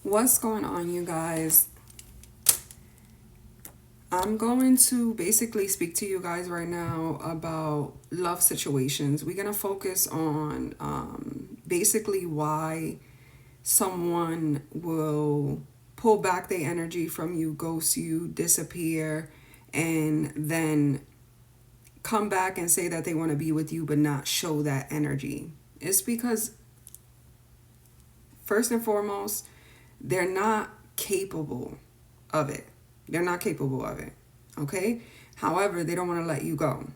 What's going on, you guys? I'm going to basically speak to you guys right now about love situations. We're going to focus on basically why someone will pull back their energy from you, ghost you, disappear, and then come back and say that they want to be with you but not show that energy. It's because, first and foremost, they're not capable of it. They're not capable of it. Okay? However, they don't want to let you go.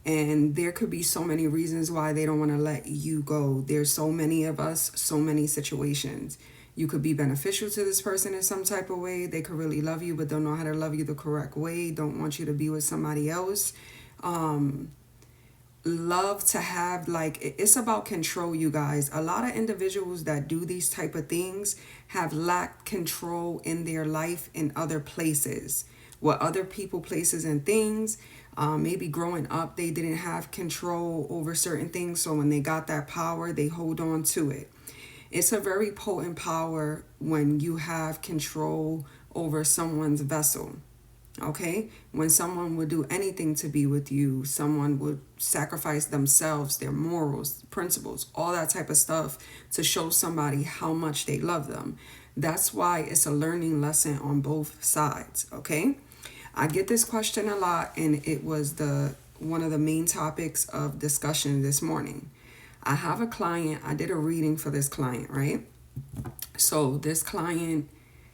And there could be so many reasons why they don't want to let you go. There's so many of us, so many situations. You could be beneficial to this person in some type of way. They could really love you, but don't know how to love you the correct way. Don't want you to be with somebody else. Love to have, like, it's about control, you guys. A lot of individuals that do these type of things have lacked control in their life in other places, with other people, places, and things. Maybe growing up they didn't have control over certain things, so when they got that power, they hold on to it. It's a very potent power when you have control over someone's vessel. Okay? When someone would do anything to be with you, someone would sacrifice themselves, their morals, principles, all that type of stuff to show somebody how much they love them. That's why it's a learning lesson on both sides. Okay? I get this question a lot, and it was one of the main topics of discussion this morning. I have a client. I did a reading for this client, right? So this client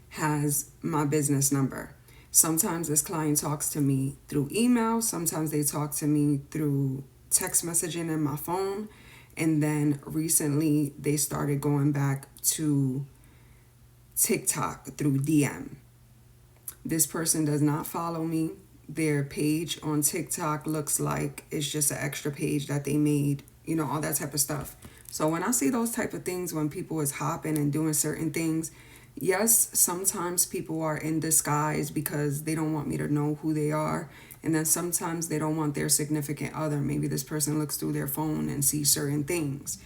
has my business number. Sometimes this client talks to me through email. Sometimes they talk to me through text messaging in my phone. And then recently they started going back to TikTok through DM. This person does not follow me. Their page on TikTok looks like it's just an extra page that they made, all that type of stuff. So when I see those type of things, when people is hopping and doing certain things, yes, sometimes people are in disguise because they don't want me to know who they are. And then sometimes they don't want their significant other. Maybe this person looks through their phone and sees certain things,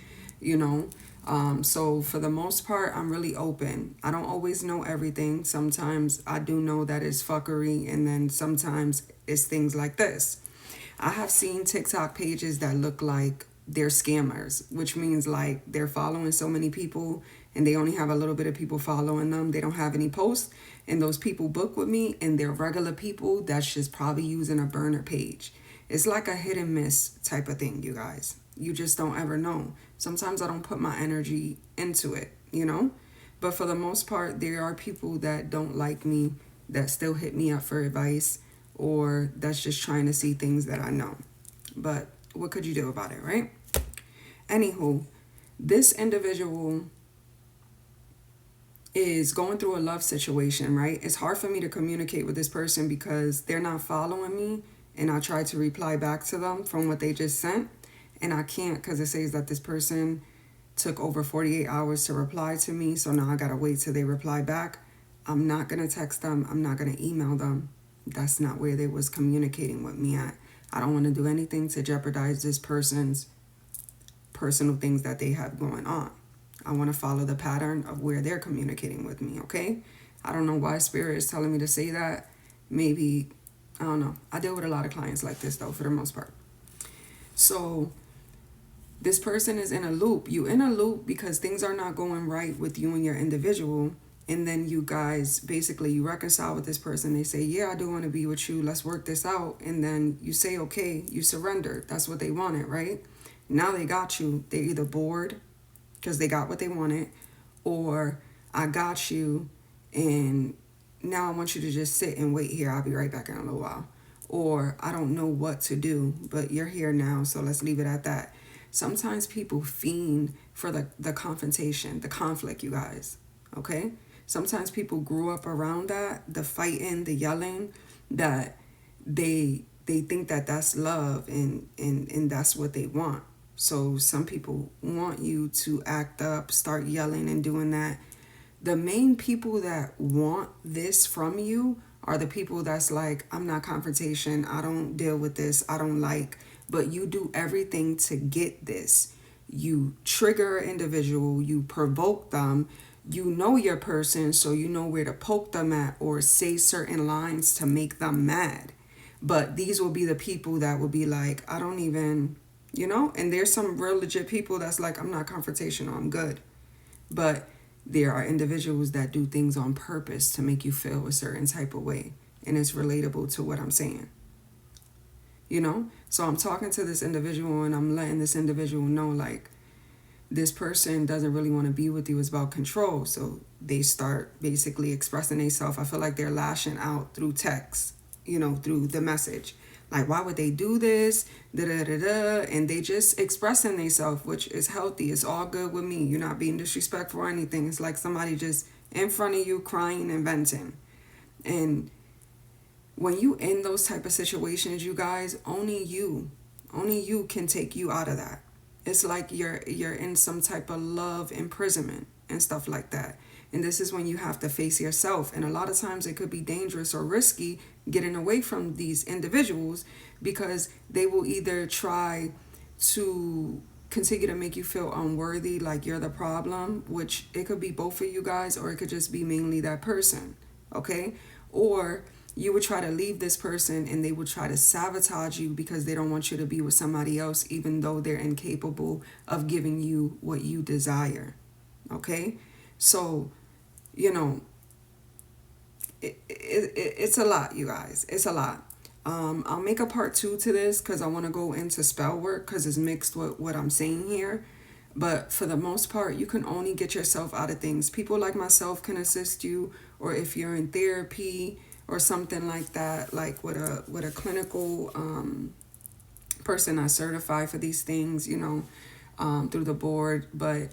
So for the most part, I'm really open. I don't always know everything. Sometimes I do know that it's fuckery, and then sometimes it's things like this. I have seen TikTok pages that look like they're scammers, which means like they're following so many people and they only have a little bit of people following them. They don't have any posts, and those people book with me and they're regular people that's just probably using a burner page. It's like a hit and miss type of thing, you guys. You just don't ever know. Sometimes I don't put my energy into it, But for the most part, there are people that don't like me that still hit me up for advice, or that's just trying to see things that I know. But what could you do about it, right? Anywho, this individual is going through a love situation, right? It's hard for me to communicate with this person because they're not following me, and I try to reply back to them from what they just sent, and I can't because it says that this person took over 48 hours to reply to me, so now I gotta wait till they reply back. I'm not gonna text them. I'm not gonna email them. That's not where they was communicating with me at. I don't want to do anything to jeopardize this person's personal things that they have going on. I want to follow the pattern of where they're communicating with me, okay? I don't know why Spirit is telling me to say that. Maybe, I don't know. I deal with a lot of clients like this, though, for the most part. So this person is in a loop. You in a loop because things are not going right with you and your individual. And then you guys, basically, you reconcile with this person. They say, yeah, I do want to be with you. Let's work this out. And then you say, okay, you surrender. That's what they wanted, right? Now they got you. They're either bored because they got what they wanted, or I got you, and now I want you to just sit and wait here. I'll be right back in a little while. Or I don't know what to do, but you're here now, so let's leave it at that. Sometimes people fiend for the confrontation, the conflict, you guys, okay? Sometimes people grew up around that, the fighting, the yelling, that they think that that's love, and that's what they want. So some people want you to act up, start yelling and doing that. The main people that want this from you are the people that's like, I'm not confrontation. I don't deal with this. I don't like, but you do everything to get this. you trigger an individual, you provoke them, you know your person, so you know where to poke them at or say certain lines to make them mad. But these will be the people that will be like, I don't even, and there's some real legit people that's like, I'm not confrontational, I'm good. But there are individuals that do things on purpose to make you feel a certain type of way. And it's relatable to what I'm saying. So I'm talking to this individual and I'm letting this individual know, like, this person doesn't really want to be with you. It's about control. So they start basically expressing themselves. I feel like they're lashing out through text, through the message. Like, why would they do this? And they just expressing themselves, which is healthy. It's all good with me. You're not being disrespectful or anything. It's like somebody just in front of you crying and venting. And when you in those type of situations, you guys, only you can take you out of that. It's like you're in some type of love imprisonment and stuff like that. And this is when you have to face yourself. And a lot of times it could be dangerous or risky getting away from these individuals, because they will either try to continue to make you feel unworthy, like you're the problem, which it could be both of you guys, or it could just be mainly that person, okay? Or you would try to leave this person and they would try to sabotage you because they don't want you to be with somebody else, even though they're incapable of giving you what you desire, okay? So, it's a lot, you guys. It's a lot. I'll make a part 2 to this because I want to go into spell work because it's mixed with what I'm saying here. But for the most part, you can only get yourself out of things. People like myself can assist you, or if you're in therapy or something like that, like with a clinical person that's certified for these things, through the board. But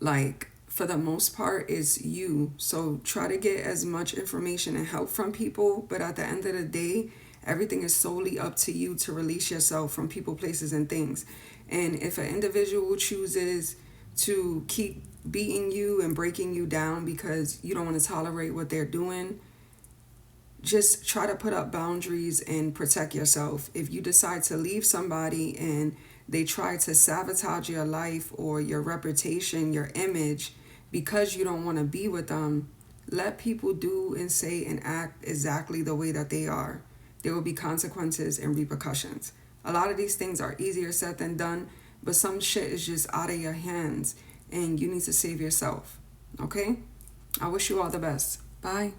like, for the most part, is you. So try to get as much information and help from people, but at the end of the day, everything is solely up to you to release yourself from people, places, and things. And if an individual chooses to keep beating you and breaking you down because you don't want to tolerate what they're doing, just try to put up boundaries and protect yourself. If you decide to leave somebody and they try to sabotage your life or your reputation, your image, because you don't want to be with them, let people do and say and act exactly the way that they are. There will be consequences and repercussions. A lot of these things are easier said than done, but some shit is just out of your hands and you need to save yourself. Okay? I wish you all the best. Bye.